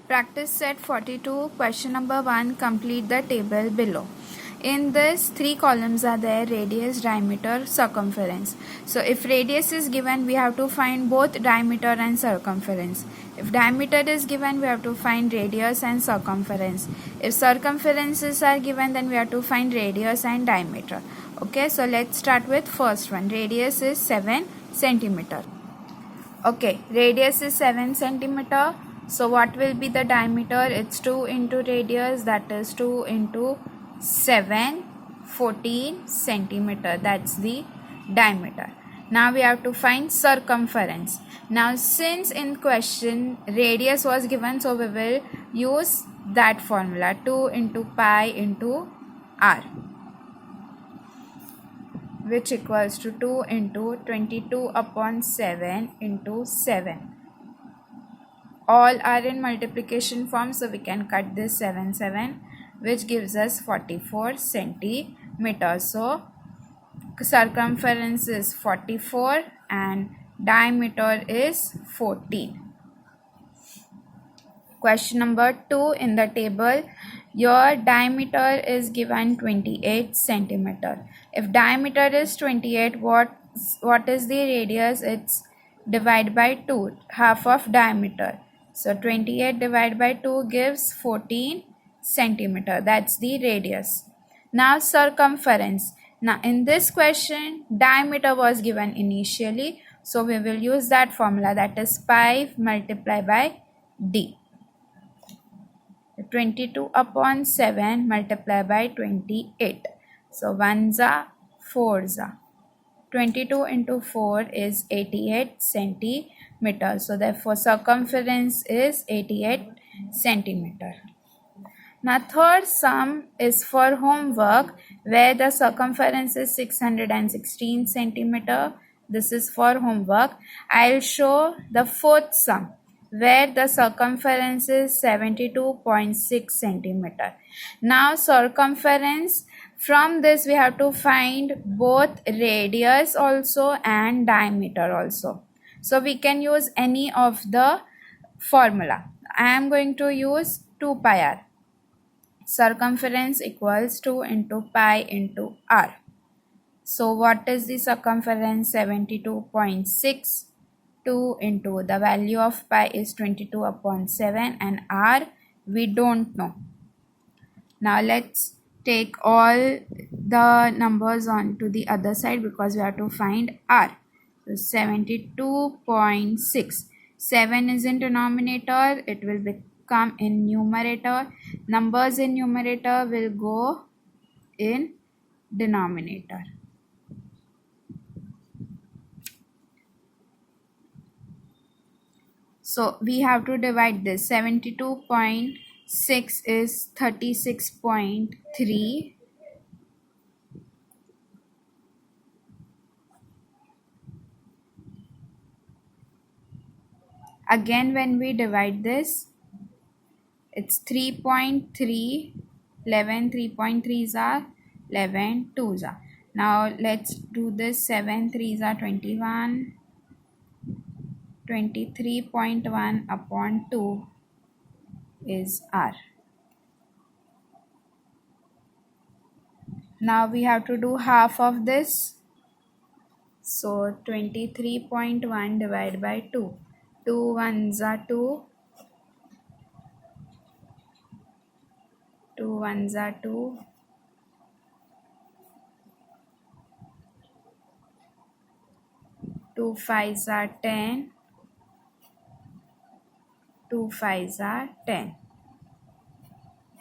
Practice set 42, question number 1, complete the table below. In this, 3 columns are there: radius, diameter, circumference. So if radius is given, we have to find both diameter and circumference. If diameter is given, we have to find radius and circumference. If circumferences are given, then we have to find radius and diameter. Okay, so let's start with first one. Radius is 7 centimeter. Okay, radius is 7 centimeter. So what will be the diameter? It's 2 into radius, that is 2 into 7, 14 centimeter. That's the diameter. Now we have to find circumference. Now since in question radius was given, so we will use that formula, 2 into pi into r, which equals to 2 into 22 upon 7 into 7. All are in multiplication form, so we can cut this 7, which gives us 44 centimeters. So circumference is 44 and diameter is 14. Question number 2 in the table, your diameter is given 28 centimeter. If diameter is 28, what is the radius? It's divide by 2, half of diameter. So 28 divided by 2 gives 14 centimeter. That's the radius. Now circumference. Now in this question, diameter was given initially, so we will use that formula, that is pi multiplied by d. 22 upon 7 multiplied by 28. So 1s are 4s are. 22 into 4 is 88 centimeters. So therefore circumference is 88 centimeter. Now third sum is for homework, where the circumference is 616 centimeter. This is for homework. I'll show the fourth sum, where the circumference is 72.6 centimeter. Now circumference, from this we have to find both radius also and diameter also. So we can use any of the formula. I am going to use 2 pi r. Circumference equals 2 into pi into r. So what is the circumference? 72.6. 2 into the value of pi is 22 upon 7 and r we don't know. Now let's take all the numbers on to the other side because we have to find r. So 72.6. 7 is in denominator, it will become in numerator. Numbers in numerator will go in denominator. So we have to divide this. 72.6 is 36.3. Again when we divide this, it's 3.3. 11 3.3s are 11 2s are. Now let's do this. 7 3s are 21. 23.1 upon 2 is r. Now we have to do half of this. So 23.1 divided by 2. 2 1s are 2. 2 1s are 2. 2 5s are 10. 2 5s are 10.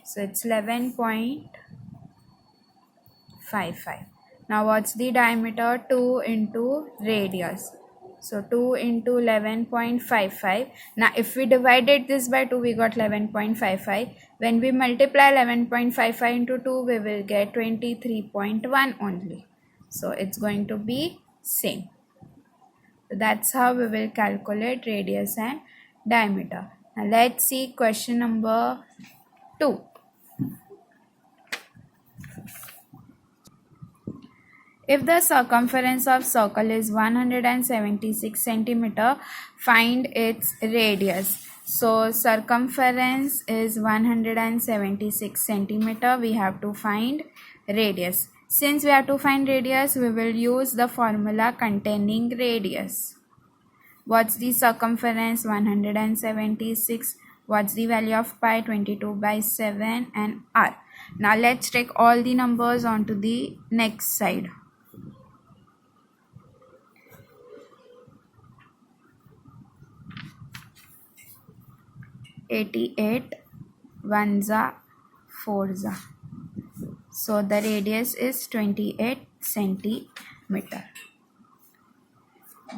So it's 11.55. Now what's the diameter? 2 into radius. So 2 into 11.55. Now if we divided this by 2, we got 11.55. When we multiply 11.55 into 2, we will get 23.1 only. So it's going to be same. So that's how we will calculate radius and diameter. Now let's see question number 2. If the circumference of circle is 176 centimeter, find its radius. So circumference is 176 centimeter. We have to find radius. Since we have to find radius, we will use the formula containing radius. What's the circumference? 176. What's the value of pi? 22/7 and r. Now let's take all the numbers onto the next side. 88 1 4. So the radius is 28 centimeter.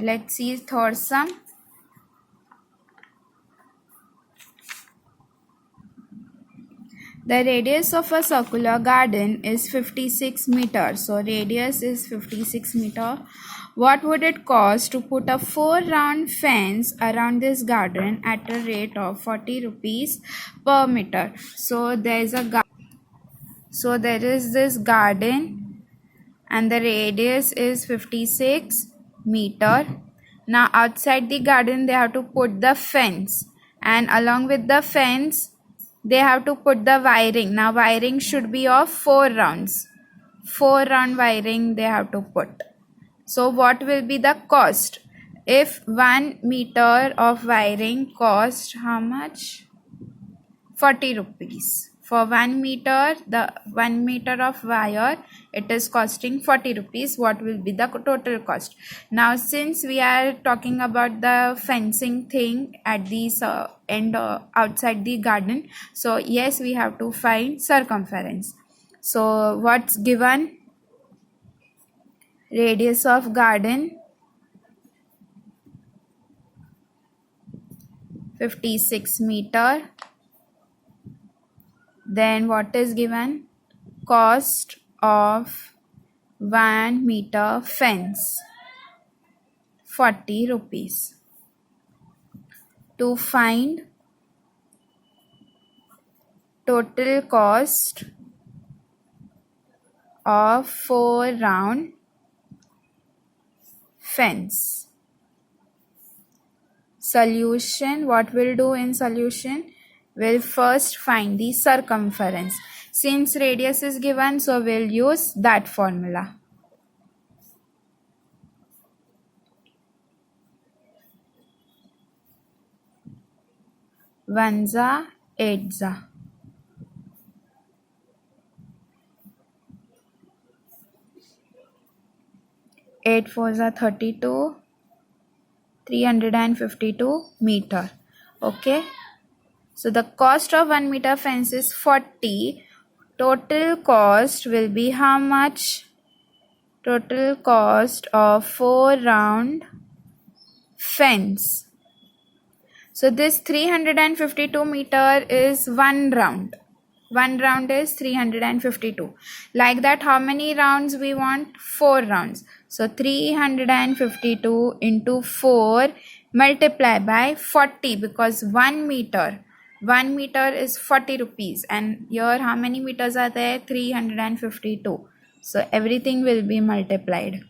Let's see third sum. The radius of a circular garden is 56 meters. So radius is 56 meter. What would it cost to put a 4-round fence around this garden at a rate of 40 rupees per meter? So there is this garden and the radius is 56 meter. Now outside the garden they have to put the fence, and along with the fence they have to put the wiring. Now wiring should be of 4 rounds. 4-round wiring they have to put. So what will be the cost? If 1 meter of wiring cost how much? 40 rupees. For 1 meter, the 1 meter of wire, it is costing 40 rupees. What will be the total cost? Now since we are talking about the fencing thing at this end outside the garden, so yes, we have to find circumference. So what's given? Radius of garden 56 meter. Then what is given? Cost of 1 meter fence 40 rupees. To find total cost of 4-round fence. Solution. What we'll do in solution? We'll first find the circumference. Since radius is given, so we'll use that formula. One za, 8 za. 8 4 za 32. 352 meter. Okay. So the cost of 1 meter fence is 40. Total cost will be how much? Total cost of 4-round fence. So this 352 meter is 1 round. 1 round is 352. Like that, how many rounds we want? 4 rounds. So 352 into 4 multiply by 40, because 1 meter is 40 rupees, and here how many meters are there? 352. So everything will be multiplied.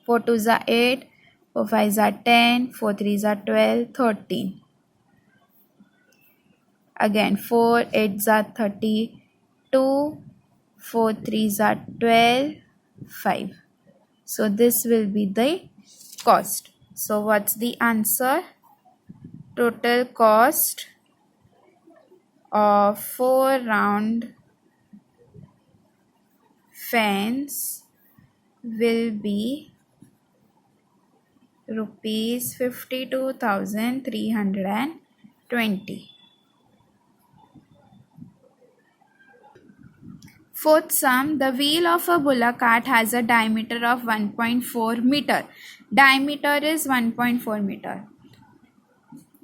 4 2 are 8, 4 5 are 10, 4 3 are 12, 13. Again 4 8 are 32, 4 3 are 12, 5. So this will be the cost. So what's the answer? Total cost of 4-round fence will be rupees 52,320. Fourth sum, the wheel of a bullock cart has a diameter of 1.4 meter. Diameter is 1.4 meter.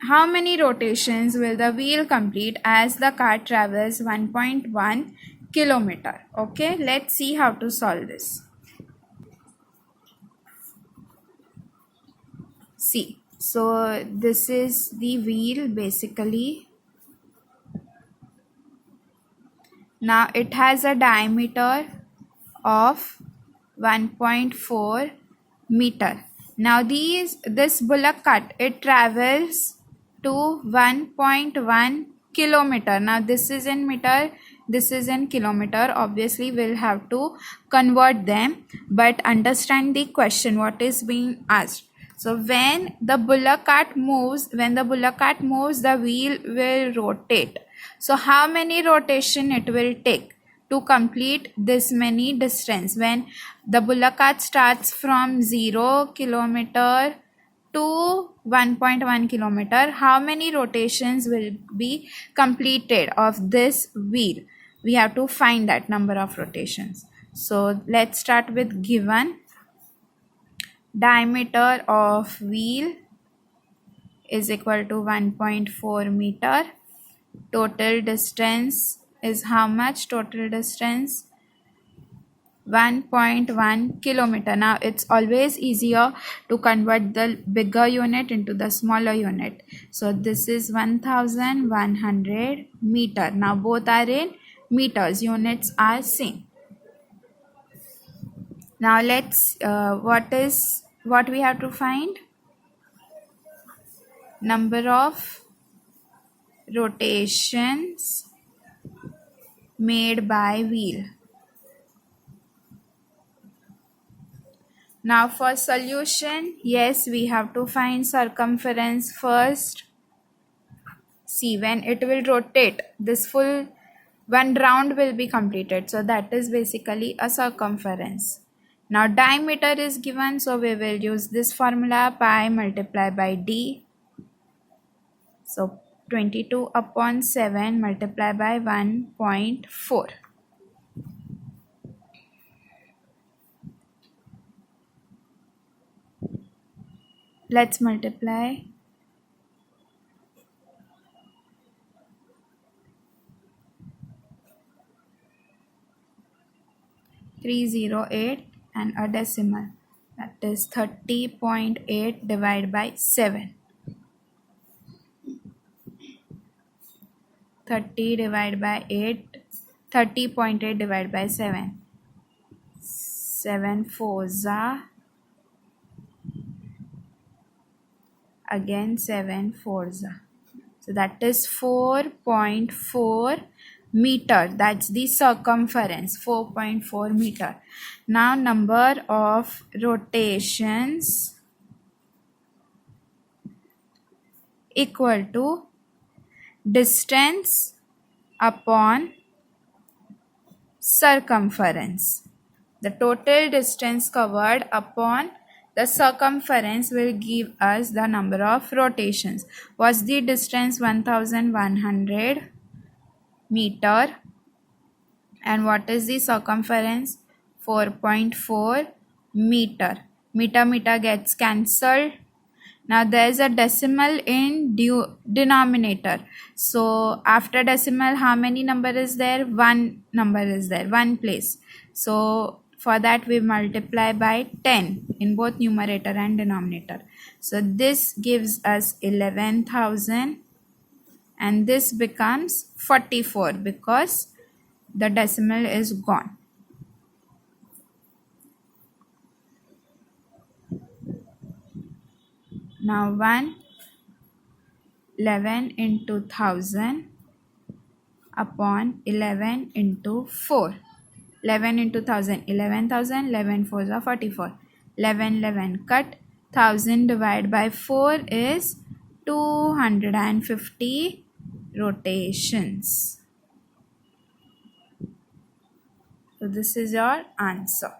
How many rotations will the wheel complete as the cart travels 1.1 kilometer? Okay, let's see how to solve this. See, so this is the wheel basically. Now it has a diameter of 1.4 meter. Now this bullock cart, it travels to 1.1 kilometer. Now this is in meter, this is in kilometer. Obviously we'll have to convert them, but understand the question what is being asked. So when the bullock cart moves, the wheel will rotate. So how many rotation it will take to complete this many distance? When the bullock cart starts from 0 kilometer to 1.1 kilometer, how many rotations will be completed of this wheel? We have to find that number of rotations. So let's start with given. Diameter of wheel is equal to 1.4 meter. Total distance is how much? Total distance 1.1 kilometer. Now it's always easier to convert the bigger unit into the smaller unit. So this is 1100 meter. Now both are in meters, units are same. Now let's what we have to find? Number of rotations made by wheel. Now for solution, yes, we have to find circumference first. See, when it will rotate, this full one round will be completed. So that is basically a circumference. Now diameter is given, so we will use this formula, pi multiplied by d. So 22 upon 7 multiplied by 1.4. Let's multiply. .308 and a decimal, that is 30.8 divided by 7. 30 divided by 8, 30.8 divided by 7. 7 fours are, again 7 fours are. So that is 4.4 meter. That's the circumference, 4.4 meter. Now number of rotations equal to distance upon circumference. The total distance covered upon the circumference will give us the number of rotations. Was the distance 1100 meter, and what is the circumference? 4.4 meter. Meter gets cancelled. Now there is a decimal in denominator. So after decimal, how many number is there? One number is there, one place. So for that we multiply by 10 in both numerator and denominator. So this gives us 11,000 and this becomes 44 because the decimal is gone. Now 11 into 1000 upon 11 into 4. 11 into 1000, 11,000, 11 4s are 44. 11 cut, 1000 divided by 4 is 250 rotations. So this is your answer.